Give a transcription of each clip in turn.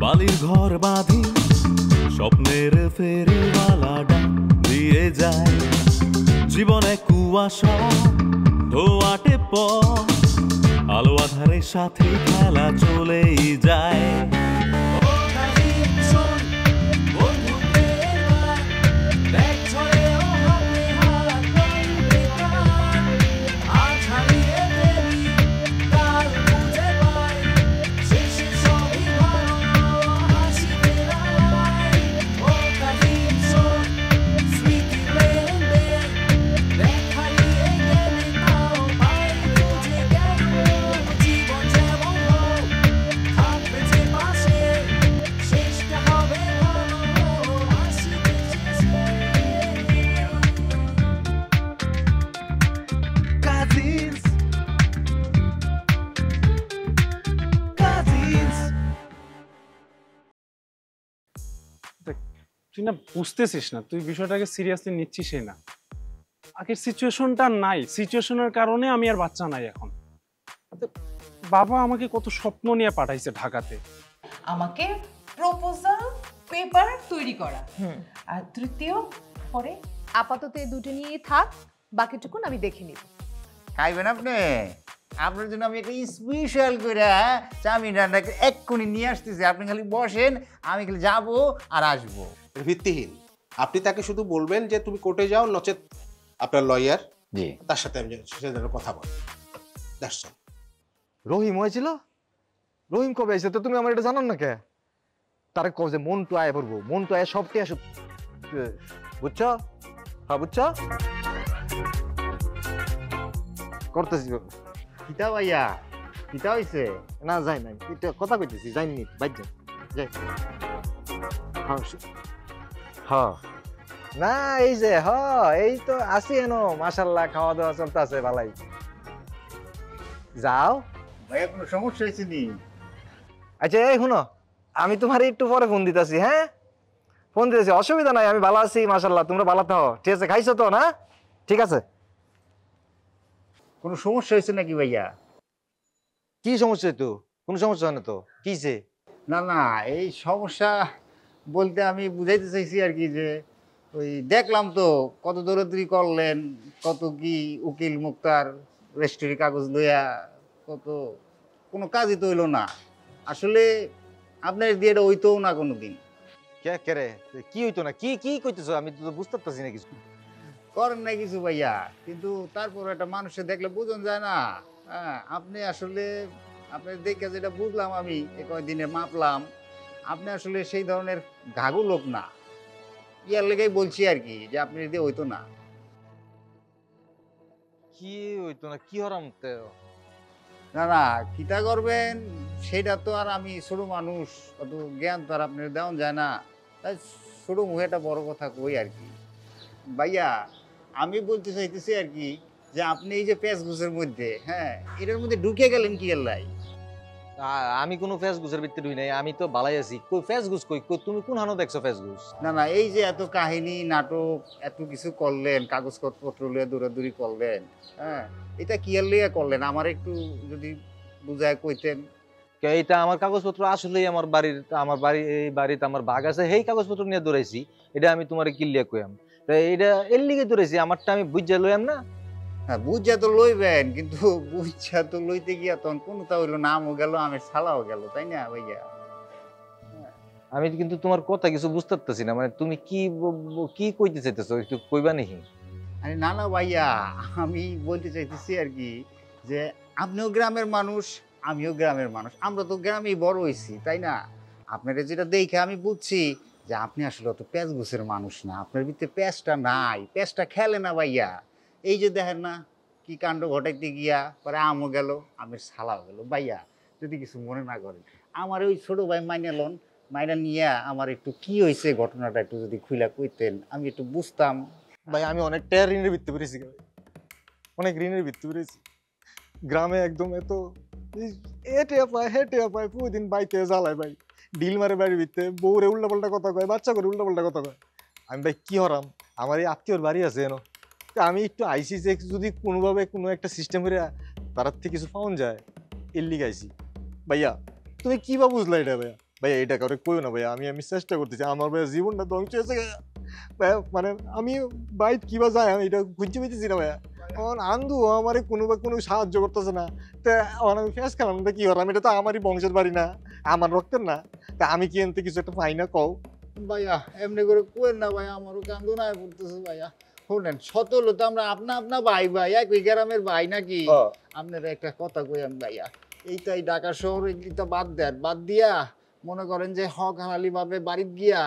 বালির ঘর বাঁধি স্বপ্নের ফেরিওয়ালাটা দিয়ে যায় জীবনে কুয়াশা ধোয়াটে পথ আলো আধারের সাথে খেলা চলেই যায় তুই না বুঝতেছিস না, তুই বিষয়টাকে সিরিয়াসলি নিচ্ছিস না। আগের সিচুয়েশনটা নাই, সিচুয়েশনের কারণে আমি আর বাচ্চা নাই এখন। বাবা আমাকে কত স্বপ্ন নিয়ে পাঠাইছে ঢাকাতে, আমাকে প্রপোজাল পেপার তৈরি করা, আর তৃতীয় পরে আপাতত এই দুটো নিয়েই থাক, বাকিটুকুন আমি দেখে নিব। খাইবেন আপনি? আপনার জন্য আমি একটা স্পেশাল করে চাউমিন রান্না এক্ষুনি নিয়ে আসতেছি। আপনি খালি বসেন, আমি খালি যাবো আর আসবো। ভিত্তিহীন। আপনি তাকে শুধু বলবেন যে তুমি কোর্টে যাও, নচেত আপনার লয়ার জি তার সাথে আমি কথা বল। That's all. রহিম হয়েছিল? রহিম কবে এসে তো তুমি আমার এটা জানান না কে? তারে কব যে মন টু আয় পড়বো, মন টু আয় সবকে আসো, বুঝছ? হ্যাঁ বুঝছ? করতেছি। কিতা ভাইয়া, কিতা হয়েছে? না যাই নাই, এটা কথা কইতেছি, যাইনি বাইর যাই। হ্যাঁ না এই যে এই তো আসি এনো, মাশাআল্লাহ খাওয়া দাওয়া চলতেছে ভালাই। যাও ভাইয়া, কোনো সমস্যা হয়েছে নি? আচ্ছা এই শুনো, আমি তোমার একটু পরে ফোন দিতেছি। হ্যাঁ ফোন দিতেছি, অসুবিধা নাই, আমি ভালো আছি মাশাআল্লাহ, তোমরা ভালো থাকো। ঠিক আছে, খাইছো তো না? ঠিক আছে। কোনো সমস্যা হয়েছে নাকি ভাইয়া? কি সমস্যা? তো কোনো সমস্যা হয় না তো, কিছে? না না, এই সমস্যা বলতে আমি বুঝাইতে চাইছি আর কি, যে ওই দেখলাম তো কত দৌড়াদৌড়ি করলেন, কত কি উকিল মুক্তার রেজিস্ট্রি কাগজ লইয়া, কোনো কাজই তো হইলো না। আসলে আপনার দিয়ে এটা হইতো না কোনোদিন। কে রে, কি হইতো না? কি কি কইতেছো? আমি তো বুঝতে পারছি না কিছু। করেন না কিছু ভাইয়া, কিন্তু তারপর একটা মানুষে দেখলে বুঝন যায় না। হ্যাঁ, আপনি আসলে আপনার দেখে যেটা বুঝলাম আমি, কয়েকদিনে মাপলাম, আপনি আসলে সেই ধরনের ঘাঘু লোক না। ইয়ার লেগেই বলছি আর কি, যে আপনি দিয়ে হইতো না। কি হইতো না? কি হরাম? না না, কিতা করবেন সেটা তো আর আমি ছোট মানুষ, অত জ্ঞান তো আর আপনার দেওয়া যায় না, তাই ছোট মুখে একটা বড় কথা কই আর কি। ভাইয়া, আমি বলতে চাইতেছি আর কি, যে আপনি এই যে পেঁচগুছের মধ্যে, হ্যাঁ, এটার মধ্যে ঢুকে গেলেন কি এর লাই? আমি কোনো ফেসবুকের ভিতরে ঢুই নাই, আমি তো ভালাই আছি। কই ফেসবুক? কই তুমি কোন হানো দেখছো ফেসবুক? না না, এই যে এত কাহিনী নাটক এত কিছু করলেন, কাগজপত্র লিয়ে দৌড়াদৌড়ি করলেন, হ্যাঁ, এটা কি এর লিয়ে করলেন? আমার একটু যদি বুঝায় কইতেন। এটা আমার কাগজপত্র আসলেই আমার এই বাড়িতে আমার বাঘ আছে, সেই কাগজপত্র নিয়ে দৌড়াইছি। এটা আমি তোমার কিল্লিয়া কইয়াম, এটা এর লিগে দৌড়াইছি, আমারটা আমি বুঝা লইয়াম না। হ্যাঁ, বুঝা তো লইবেন, কিন্তু বুঝা তো লইতে গিয়া তখন কোনটা হইলো, নামও গেল, আমি ছালাও গেল, তাই না ভাইয়া? আমি কিন্তু তোমার কথা কিছু বুঝতে পারতেছি না, মানে তুমি কি কইতে চাইতেছো, একটু কইবা নাকি? আরে না না ভাইয়া, আমি বলতে চাইতেছি আর কি, যে আপনিও গ্রামের মানুষ, আমিও গ্রামের মানুষ, আমরা তো গ্রামেই বড় হয়েছি, তাই না? আপনারা যেটা দেখে আমি বুঝছি যে আপনি আসলে অত প্যাঁচগুছের মানুষ না, আপনার ভিতরে প্যাঁচটা নাই, প্যাঁচটা খেলে না ভাইয়া। এই যে দেখেন না কি কাণ্ড ঘটাইতে গিয়া পরে আমও গেল, আমের ছালাও গেল। ভাইয়া, যদি কিছু মনে না করেন, আমার ওই ছোট ভাই মাইনা নিয়ে আমার একটু কি হয়েছে ঘটনাটা একটু যদি খুইলা কইতেন, আমি একটু বুঝতাম। ভাই আমি অনেকটা ঋণের ভিত্তি পেরেছি, অনেক ঋণের ভিত্তি পেরেছি। গ্রামে একদম এত হেঁটে পায় প্রতিদিন বাইতে জ্বালায় ভাই, ডিল মারে বাড়ির ভিতরে, বউরে উল্টা পাল্টা কথা কয়, বাচ্চা করে উল্টা পাল্টা কথা কয়। আমি ভাই কি হরাম, আমার এই আত্মীয়র বাড়ি আছে এনো, আমি একটু আইসি যে যদি কোনোভাবে কোনো একটা সিস্টেম করে তার থেকে কিছু পাওয়া যায়, এর লিগে আইসি। ভাইয়া তুমি কি বা বুঝলা এটা? ভাইয়া ভাইয়া এটা কাউরে কইও না ভাইয়া, আমি চেষ্টা করতেছি, আমার ভাইয়া জীবনটা ধ্বংস হয়েছে ভাইয়া, মানে আমি বাইক কিবা যায় আমি এটা খুঁজে পেতেছি না ভাইয়া। আমার আন্দু আমার কোনো সাহায্য করতেছে না, তা আমি ফেস খেলাম কি হলাম, এটা তো আমারই বংশের বাড়ি না, আমার রক্তের না, তা আমি কি এনতে কিছু একটা পাই না কও। ভাইয়া এমনি করে কোয়েন না ভাইয়া, আমারও কান্দু নাই পড়তেছে ভাইয়া। শুনেন সতলো তো আমরা আপনা ভাই ভাই একই গ্রামের ভাই নাকি, আপনারা একটা কথা কইন ভাইয়া, এইটাই ঢাকা শহরে গিয়ে বাদ দিয়া মনে করেন যে হক হালালি ভাবে বাড়িতে গিয়া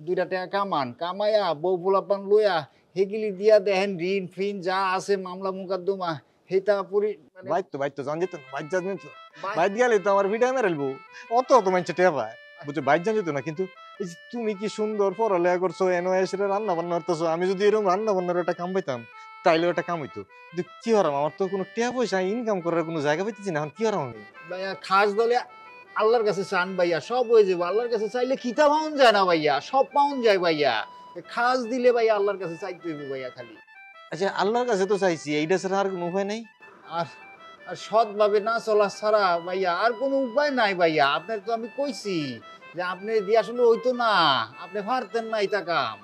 2 টাকা কামাইয়া বউ পোলাপান লইয়া হেগিলি দিয়া দেখেন ঋণ ফিন যা আছে মামলা মুকদ্দমা হেটা পুরি মানে বাইক তো জান যেত না, বাইক গেলে তো আমার ভিডিও মেরেলবো, অত মানুষ টেয়া পায় বুঝছো, বাইক জান যেত না। কিন্তু এই যে তুমি কি সুন্দর পড়ালেখা করছো, এনো এসে রান্না বান্না করতেছো, আমি যদি এরকম রান্না বান্নার একটা কাম পাইতাম তাইলে ওটা কাম হইতো, কিন্তু কি হরাম আমার তো কোনো টেয়া পয়সা ইনকাম করার কোনো জায়গা পাইতেছি না, এখন কি হরাম আমি। ভাইয়া খাস দলে আল্লাহর কাছে চান ভাইয়া, সব হয়ে যাবো। আল্লাহর কাছে চাইলে খিতা পাউন যায় না ভাইয়া, সব পাউন যায় ভাইয়া। খাস দিলে ভাইয়া আল্লাহর কাছে চাইতে হইব ভাইয়া খালি। আচ্ছা আল্লাহর কাছে তো চাইছি, এইটা ছাড়া আর কোনো উপায় নাই। আর আর সৎভাবে না চলা ছাড়া ভাইয়া আর কোনো উপায় নাই ভাইয়া। আপনার তো আমি কইছি যে আপনি দিয়ে আসলে হইতো না, আপনি পারতেন না এটা কাম।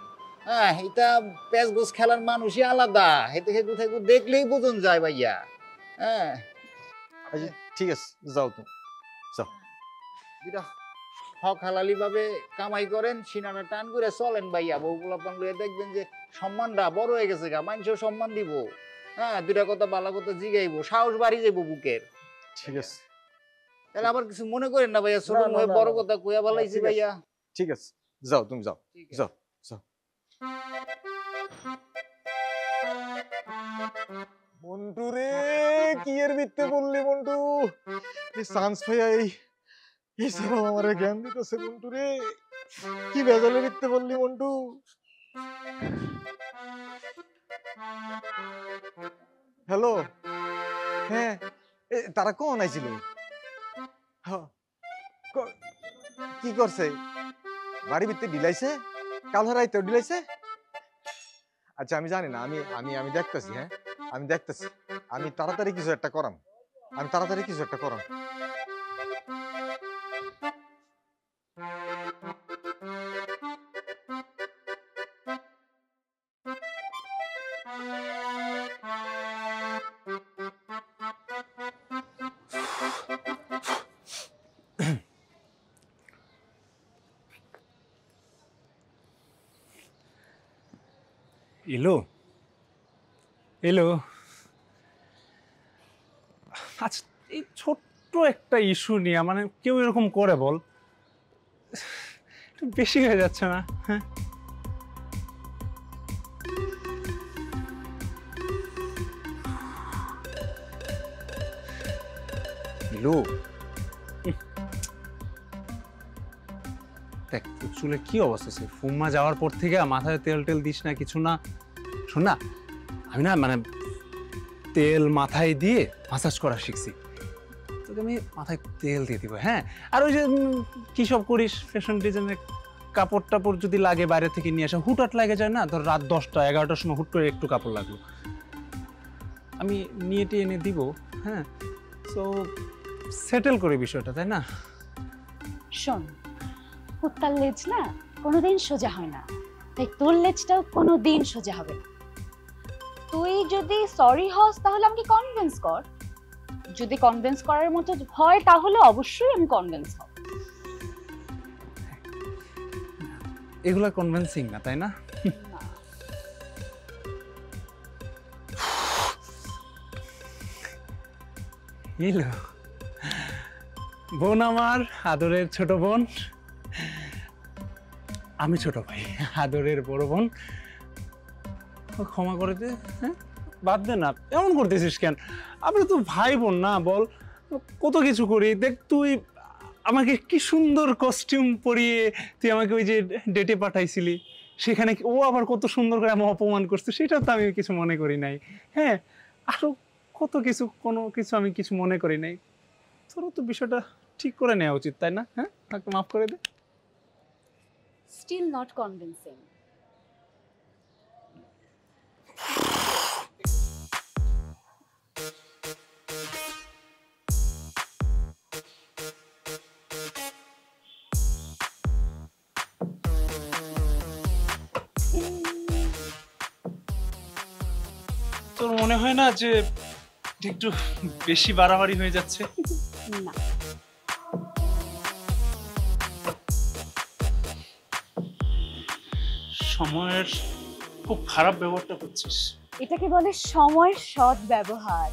হ্যাঁ এটা প্যাচ গোছ খেলার মানুষই আলাদা, হেতে হেতু থেকে দেখলেই বোঝন যায় ভাইয়া। হ্যাঁ আচ্ছা ঠিক আছে, যাও তুমি যাও। যেটা হক হালালি ভাবে কামাই করেন, সিনাটা টান করে চলেন ভাইয়া। বউ পোলাপান লইয়া দেখবেন যে সম্মানটা বড় হয়ে গেছে গা, মানুষও সম্মান দিব। হ্যাঁ 2টা কথা ভালো কথা জিগাইবো, সাহস বাড়ি যাইবো বুকের। ঠিক আছে তাহলে আবার কিছু মনে করেন না ভাইয়া, ছোট মুখে বড় কথা কইয়া বলাইছি ভাইয়া। ঠিক আছে, যাও তুমি যাও যাও যাও। মন্টু রে কি এর ভিত্তে বললি মন্টু, এই চান্স ভাইয়া এই সব আমার জ্ঞান দিতেছে মন্টু রে, কি বেজালে ভিত্তে বললি মন্টু। হ্যালো, হ্যাঁ তারা কোন আইছিল, কি করছে বাড়ি ভিত্তে ডিলাইছে, কাল হারাইতে ডিলাইছে। আচ্ছা আমি জানি না, আমি দেখতেছি, হ্যাঁ আমি দেখতেছি, আমি তাড়াতাড়ি কিছু একটা করাম, এলো আচ্ছা, এই ছোট্ট একটা ইস্যু নিয়ে মানে কেউ এরকম করে বল, একটু বেশি হয়ে যাচ্ছে না? হ্যাঁ দেখ চুলের কি অবস্থা, সে ফুম্মা যাওয়ার পর থেকে মাথায় তেল টেল দিস না কিছু না। শোন না, আমি না মানে তেল মাথায় দিয়ে মাসাজ করা শিখছি, তোকে আমি মাথায় তেল দিয়ে দিব। হ্যাঁ আর ওই যে কি সব করিস ফ্যাশন ডিজাইনের কাপড় টাপড় যদি লাগে বাইরে থেকে নিয়ে আসা, হুটহাট লাগে যায় না, ধর রাত 10টা 11টার সময় হুট করে একটু কাপড় লাগলো, আমি নিয়ে টিয়ে এনে দিব। হ্যাঁ তো সেটেল করি বিষয়টা, তাই না? শোন, কুত্তার লেজ না কোনোদিন সোজা হয় না, তাই তোর লেজটাও কোনোদিন সোজা হবে না। তুই যদি সরি হস তাহলে আমাকে কনভিন্স কর, যদি কনভিন্স করার মতো হয় তাহলে অবশ্যই আমি কনভিন্স হব। এগুলা কনভিন্সিং না, তাই না? এলো বোন আমার, আদরের ছোট বোন, আমি ছোট ভাই, আদরের বড় বোন, ক্ষমা করে দে। হ্যাঁ বাদ দে না, এমন করতেছিস কেন? আমরা তো ভাই বোন না, বল কত কিছু করি। দেখ তুই আমাকে কি সুন্দর কস্টিউম পরিয়ে তুই আমাকে ওই যে ডেটে পাঠাইছিলি, সেখানে ও আবার কত সুন্দর করে আমাকে অপমান করছে, সেটা তো আমি কিছু মনে করি নাই। হ্যাঁ আরো কত কিছু, কোনো কিছু আমি কিছু মনে করি নাই। তোরও তো বিষয়টা ঠিক করে নেওয়া উচিত, তাই না? হ্যাঁ তাকে মাফ করে দে। Still not convincing. তোর মনে হয় না যে একটু বেশি বাড়াবাড়ি হয়ে যাচ্ছে? না, সময়ের খুব খারাপ ব্যবহারটা করছিস। এটাকে বলে সময়ের সৎ ব্যবহার।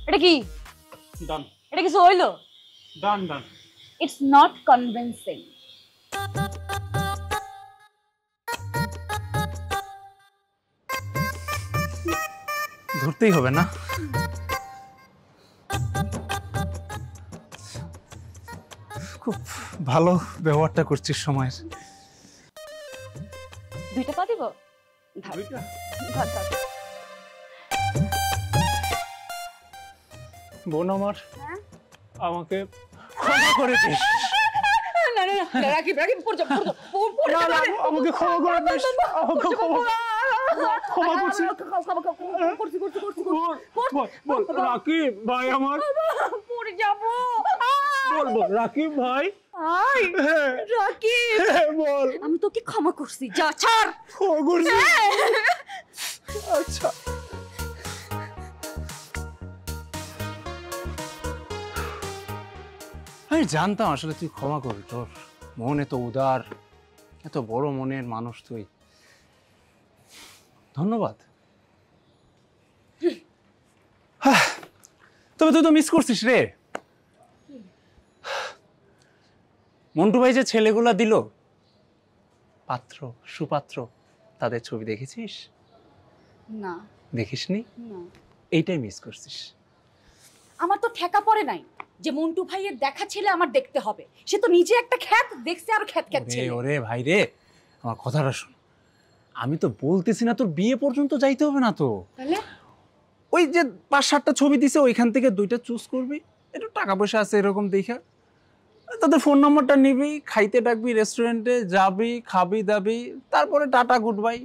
এটা কি? ডান এটা কিছু হইলো? Done done. It's not convincing. ধরতেই হবে না? খুব ভালো ব্যবহারটা করছিস সময়ের। দুইটা পা দিব? ধর, ধর, ধর। বোন আমার, আমাকে ক্ষমা করে দিস। না না না, রাকিব রাকিব পড় যা, পড় যা, পড় যা। না, আমাকে ক্ষমা করে দিস। আমাকে ক্ষমা করছি। বল রাকিব ভাই আমার। পড়ে যাবো। বল রাকিব ভাই। আই রাকিব, বল। আমি তোকে ক্ষমা করছি, যা ছাড়। ক্ষমা করছি। আচ্ছা। আমি জানতাম আসলে তুই ক্ষমা করবি, তোর মন এত উদার, এত বড় মনের মানুষ তুই। ধন্যবাদ। তবে তুই তো মিস করছিস রে। মন্টু ভাই যে ছেলেগুলা দিল পাত্র সুপাত্র, তাদের ছবি দেখেছিস? না দেখিসনি? না, এইটাই মিস করছিস। আমার তো ঠেকা পড়ে নাই যে মন্টু ভাইয়ের দেখা ছেলে আমার দেখতে হবে। সে তো নিজে একটা খ্যাত দেখছে, আর খ্যাত খ্যাত ছেলে। ওরে ভাই রে, আমার কথাটা শোন। আমি তো বলতেছি না তোর বিয়ে পর্যন্ত যাইতে হবে না তো। তাহলে ওই যে 5-7টা ছবি দিছে, ওইখান থেকে 2টা চুজ করবি, একটু টাকা পয়সা আছে এরকম দেখা, তাদের ফোন নম্বরটা নিবি, খাইতে ডাকবি, রেস্টুরেন্টে যাবি, খাবি দাবি, তারপরে টাটা গুড বাই।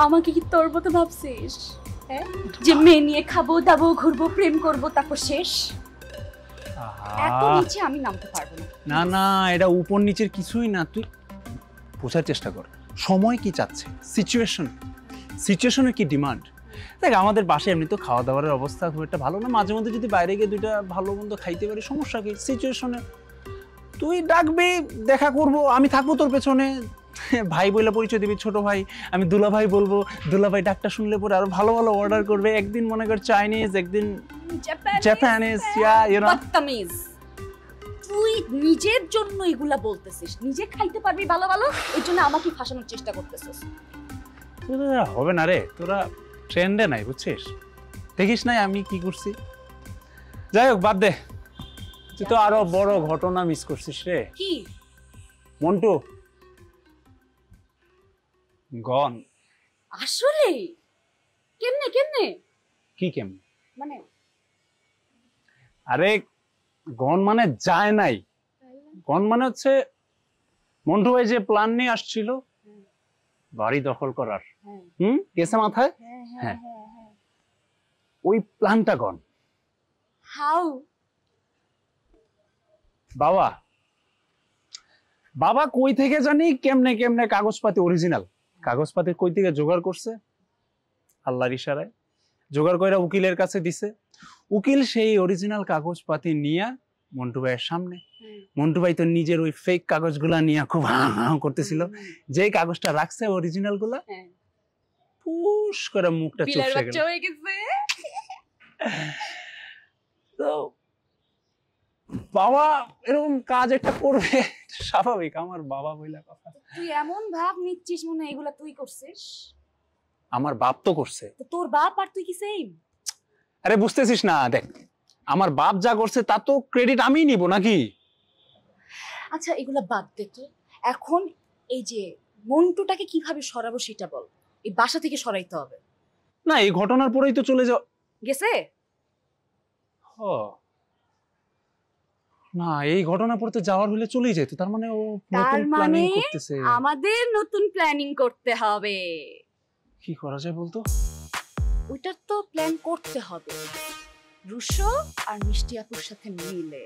আমাকে কি তোর মতো ভাবছিস? হ্যাঁ, যে মেয়ে নিয়ে খাবো দাবো, ঘুরবো, প্রেম করবো, তারপর শেষ? এত নিচে আমি নামতে পারবো না। না না, এটা উপর নিচের কিছুই না, তুই বোঝার চেষ্টা কর সময় কি চাচ্ছে, সিচুয়েশনের কি ডিমান্ড। দেখ আমাদের বাসায় এমনি তো খাওয়া দাওয়ার অবস্থা খুব একটা ভালো না, মাঝে মধ্যে যদি বাইরে গিয়ে 2টা ভালো মন্দ খাইতে পারি, সমস্যা কি? সিচুয়েশনে তুই ডাকবি, দেখা করব, আমি থাকবো তোর পেছনে, ভাই বলে পরিচয় দিবি, ছোট ভাই, আমি দুলা ভাই বলবো, দুলা ভাই ডাকটা শুনলে পরে আরো ভালো ভালো অর্ডার করবে, একদিন মনে কর চাইনিজ, একদিন জাপানিজ, বদতমিজ। তুই নিজের জন্য এগুলা বলতেছিস, নিজে খাইতে পারবি ভালো ভালো, এর জন্য আমাকে ফাঁসানোর চেষ্টা করতেছিস। তোরা হবে না রে, তোরা ট্রেন্ডে নাই বুঝছিস, দেখিস নাই আমি কি করছি। যাই হোক বাদ দে, তুই তো আরো বড় ঘটনা মিস করছিস রে। কি? মন্টু গন। আসলে কেমনে কেমনে? কি কেমনে মানে? আরে গন মানে যায় নাই, গন মানে হচ্ছে মন্টু ভাই যে প্ল্যান নিয়ে আসছিল বাড়ি দখল করার, গেছে মাথায়? হ্যাঁ, ওই প্ল্যানটা গন। হাউ? বাবা বাবা কই থেকে জানি কেমনে কেমনে কাগজপাতি, অরিজিনাল কাগজপাতি কই থেকে জোগাড় করছে, আল্লাহর ইশারায় জোগাড় করে উকিলের কাছে দিছে। উকিল সেই অরিজিনাল কাগজপাতি নিয়ে মন্টু ভাইয়ের সামনে, মন্টু ভাই তো নিজের ওই ফেক কাগজগুলা নিয়ে খুব হাঁ করতেছিল, যে কাগজটা রাখছে অরিজিনাল গুলা পুশ করে মুখটা চুপসে গেল। তো বাবা এরকম কাজ একটা করবে স্বাভাবিক, আমার বাবা বইলা কথা। তুই এমন ভাব নিচ্ছিস মনে এগুলা তুই করছিস? আমার বাপ তো করছে। তো তোর বাপ আর তুই কি সেম? আরে বুঝতেছিস না, দেখ আমার বাপ যা করছে তা তো ক্রেডিট আমিই নিব নাকি? আচ্ছা এগুলা বাদ দে তো, এখন এই যে মন্টুটাকে কিভাবে সরাবো সেটা বল। এই বাসা থেকে সরাইতে হবে না, এই ঘটনার পরেই তো চলে যাও গেছে। না এই ঘটনার পরে তো যাওয়ার হলে চলেই যেত, তার মানে ও নতুন প্ল্যানিং করতেছে। আমাদের নতুন প্ল্যানিং করতে হবে। কি করা যায় বলতো? ওইটার তো প্ল্যান করতে হবে রুশো আর মিষ্টি আপুর সাথে মিলে।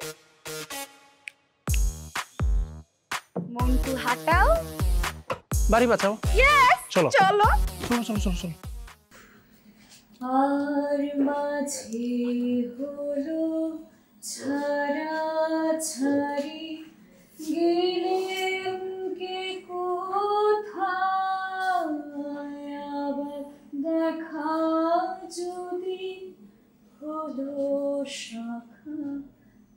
মন্টু একটু হাঁটাও। বাড়ি বাঁচাও। ইয়েস, চলো চলো। চলো চলো চলো চলো। আর মাঝে হলো ছাড়া ছাড়ি, গেলেন কে কোথায়, আবার দেখা যদি হলো শাখা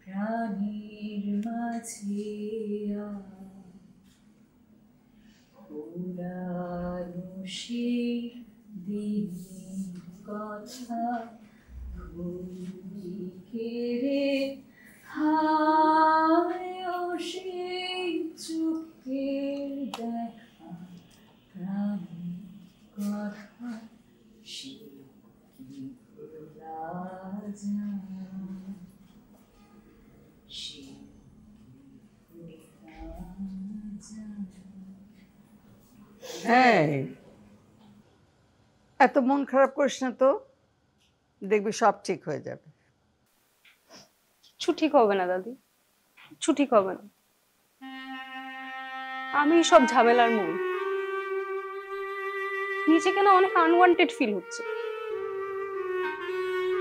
প্রাণীর মাঝে। পুরানো সেই দিনের কথা ভুলি কেড়ে, হায় ও সেই চোখের দেখা প্রাণীর কথা, সে কি ভোলা যায়, সে কি ভোলা যায়। হ্যাঁ, এত মন খারাপ করিস না তো, দেখবি সব ঠিক হয়ে যাবে। কিচ্ছু ঠিক হবে না দাদি, কিচ্ছু ঠিক হবে না। আমি সব ঝামেলার মূল। নিজেকে না অনেক আনওয়ান্টেড ফিল হচ্ছে।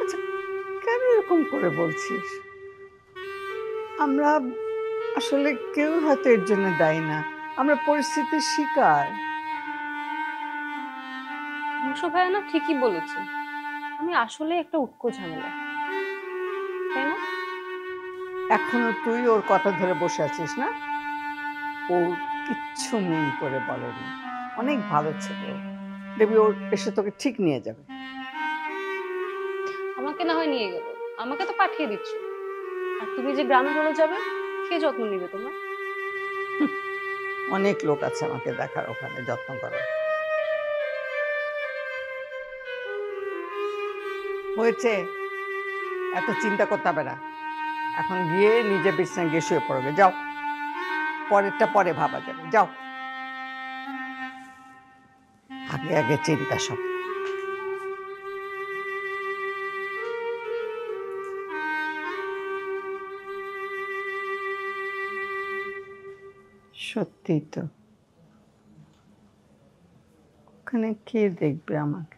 আচ্ছা, কেন এরকম করে বলছিস? আমরা আসলে কেউ হয়তো এর জন্য দায়ী না, আমরা পরিস্থিতির শিকার। হংস ভাইয়া না ঠিকই বলেছে, আমি আসলে একটা উটকো ঝামেলা, তাই না? এখনো তুই ওর কথা ধরে বসে আছিস না? ও কিচ্ছু মিন করে বলেনি, অনেক ভালো ছেলে। দেখবি ওর এসে তোকে ঠিক নিয়ে যাবে। আমাকে না হয় নিয়ে গেল, আমাকে তো পাঠিয়ে দিচ্ছ, আর তুমি যে গ্রামে চলে যাবে কে যত্ন নিবে তোমার? অনেক লোক আছে আমাকে দেখার, ওখানে যত্ন করার। হয়েছে, এত চিন্তা করতে হবে না। এখন গিয়ে নিজে বিছানায় গিয়ে শুয়ে পড়বে, যাও। পরেরটা পরে ভাবা যাবে, যাও। আগে আগে চিন্তা সব। সত্যি তো, ওখানে কে দেখবে আমাকে?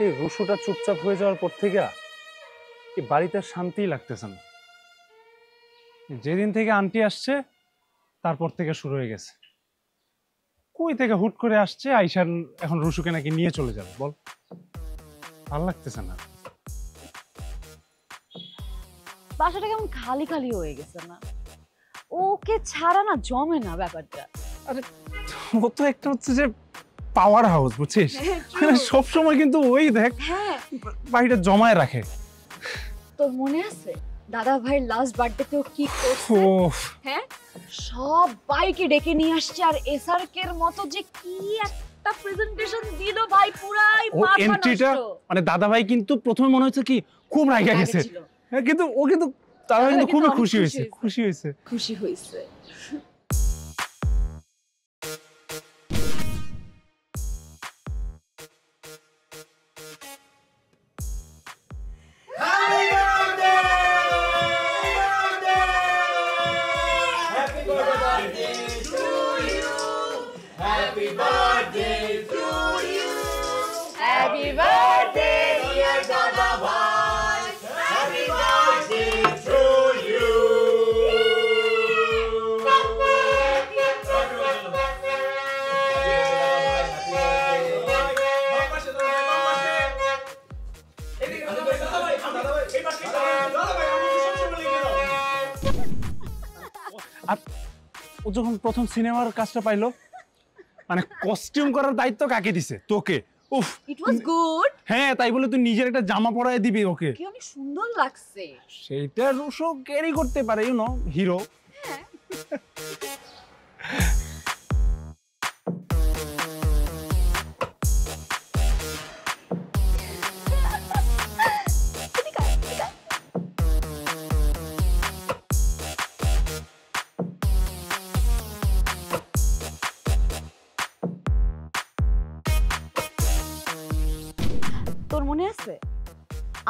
এই রুশুটা চুপচাপ হয়ে যাওয়ার পর থেকে এই বাড়িতে শান্তিই লাগতেছে না। যেদিন থেকে আন্টি আসছে তারপর থেকে শুরু হয়ে গেছে। কই থেকে হুট করে আসছে, আইসার এখন রুশুকে নাকি নিয়ে চলে যাবে। বল, ভাল লাগতেছে না। বাসাটা কেমন খালি খালি হয়ে গেছে না? ওকে ছাড়া না জমে না ব্যাপারটা। আরে ও তো একটা হচ্ছে যে পাওয়ার হাউস, বুঝছিস? সব সময় কিন্তু ওই দেখ বাড়িটা জমায় রাখে। তোর মনে আছে দাদা ভাইয়ের লাস্ট বার্থডেতেও কি করছে? হ্যাঁ, সব বাইকে ডেকে নিয়ে আসছে, আর এসআরকের মতো যে কি একটা প্রেজেন্টেশন দিল ভাই, পুরাই ও মাথা এন্ট্রিটা নষ্ট। মানে দাদা ভাই কিন্তু প্রথমে মনে হচ্ছে কি খুব রাগা গেছে, হ্যাঁ, কিন্তু ও কিন্তু দাদা ভাই কিন্তু খুবই খুশি হয়েছে, খুশি হয়েছে। Happy birthday, dear Dada Bhai. Happy birthday to you. আর ও যখন প্রথম সিনেমার কাজটা পাইলো, মানে কস্টিউম করার দায়িত্ব কাকে দিছে? তোকে। উফ, ইট ওয়াজ গুড। হ্যাঁ, তাই বলে তুই নিজের একটা জামা পরায় দিবি ওকে? কি অনেক সুন্দর লাগছে। সেইটা রুশো ক্যারি করতে পারে, ইউ নো, হিরো।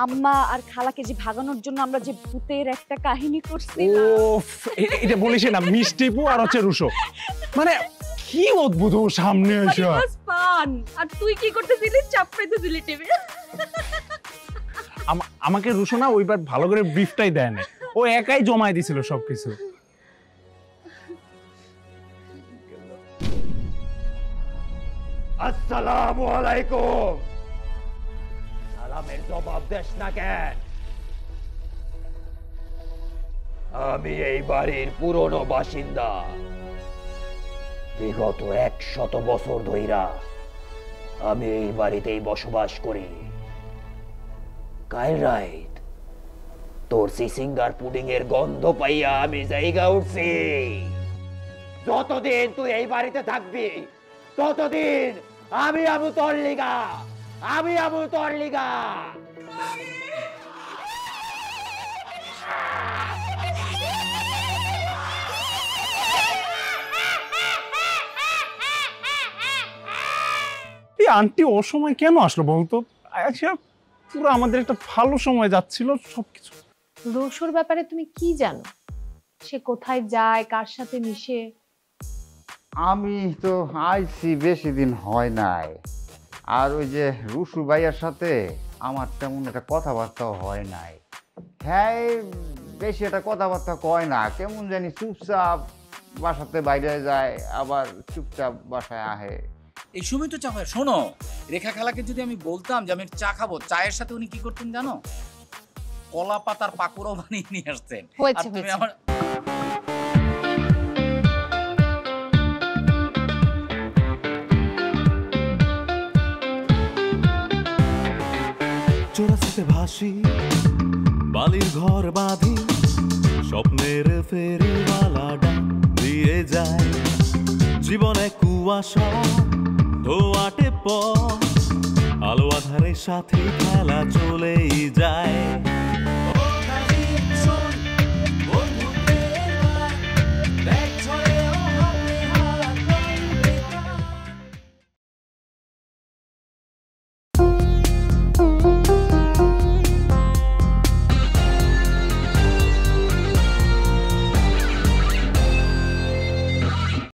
আম্মা আর খালাকে যে ভাগানোর জন্য আমরা যে ভূতের একটা কাহিনী করছি ও এটা বলিস না, মিষ্টিপু আর হচ্ছে রুশো, মানে কি অদ্ভুত সামনে এসে। ফান। আর তুই কি করতেছিলি? চাপড়াইতে দিলি টিভি। আমাকে রুশো না ওইবার ভালো করে ব্রিফটাই দেয় না, ও একাই জমায় দিছিল সবকিছু। আসসালামু আলাইকুম। সালামের জবাব দেস না কেন? আমি এই বাড়ির পুরনো বাসিন্দা। বিগত 100 বছর ধইরা আমি এই বাড়িতেই বসবাস করি। কাল রাইট তোর সিসিঙ্গার পুডিং এর গন্ধ পাইয়া আমি জায়গা উঠছি। যতদিন তুই এই বাড়িতে থাকবি ততদিন আমি তোর লিগা, আমি তোর লিগা। এই আন্টি অসময় কেন আসলো বলতো? আচ্ছা পুরো আমাদের একটা ভালো সময় যাচ্ছিল সবকিছু। রসুর ব্যাপারে তুমি কি জানো? সে কোথায় যায়, কার সাথে মিশে? আমি তো আইছি বেশি দিন হয় নাই, আর ওই যে রুশু ভাইয়ার সাথে আমার তেমন একটা কথাবার্তাও হয় নাই। হ্যাঁ বেশি একটা কথাবার্তা কয় না, কেমন জানি চুপচাপ বাসাতে বাইরে যায়, আবার চুপচাপ বাসায় আহে। এই সময় তো চা হয়। শোনো, রেখা খালাকে যদি আমি বলতাম যে আমি চা খাবো, চায়ের সাথে উনি কি করতেন জানো? কলা পাতার পাকোড়াও বানিয়ে নিয়ে আসতেন। আর তুমি আমার চোরাসিতে ভাসি, বালির ঘর বাঁধি, স্বপ্নের ফেরিওয়ালা ডাক দিয়ে যায়। জীবনে কুয়াশা ধোয়াটে পথ, আলো আধারের সাথে খেলা চলেই যায়।